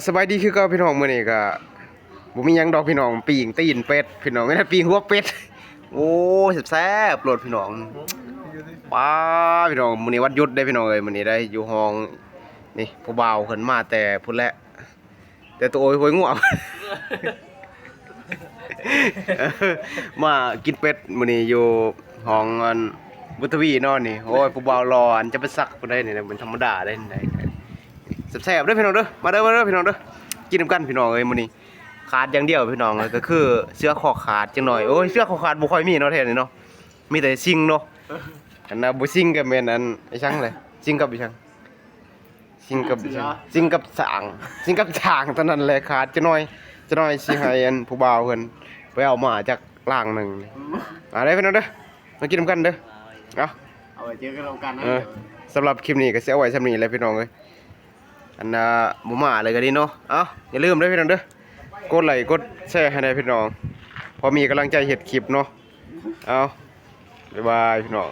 สบายดีคือเก่าพี่น้องมื้อนี้ก็บ่มีหยังดอกพี่น้องปิ้งตีนเป็ดพี่น้องไม่ได้ปิ้งหัวเป็ดโอ้แซ่บๆโลดพี่น้องป้าพี่น้องมื้อนี้วันหยุดได้พี่น้องเอ้ยมื้อนี้ได้อยู่ห้องนี่ผู้บ่าวเพิ่นมาแต่พุ่นแหละแต่ตัวโอ้ยโหยง่วง มากินเป็ดมื้อนี้อยู่ห้องอันบุตรวีนอนนี่โอ้ยผู้บ่าวรออันจะไปซักพุ่นได้นี่เป็นธรรมดาได้นี่แซ่บๆเด้อพี่น้องเด้อมาเด้อพี่น้องเด้อกินนำกันพี่น้องเอ้ยมื้อนี้ขาดอย่างเดียวพี่น้องก็คือเสื้อคอขาดจังหน่อยโอ้ยเสื้อคอขาดบ่ค่อยมีเนาะแท้นี่เนาะมีแต่ซิงเนาะอันน่ะบ่ซิงก็แม่นอันไอ้ช่างเลยซิงกับอีช่างซิงกับซิงกับสางซิงกับฉางเท่านั้นแหละขาดจังหน่อยสิให้อันผู้บ่าวเพิ่นไปเอามาจากล่างหนึงได้พี่น้องเด้อมากินนำกันเด้อเอาไว้เจอกันแล้วกันนะสำหรับคลิปนี้ก็สิเอาไว้ส่ำนี้แหละพี่น้องเอ้ยอันบ่มาเลยก็ดีเนาะอย่าลืมเด้อพี่น้องเด้อกดไลค์กดแชร์ให้ได้พี่น้องพอมีกำลังใจเฮ็ดคลิปเนาะบ๊ายบายพี่น้อง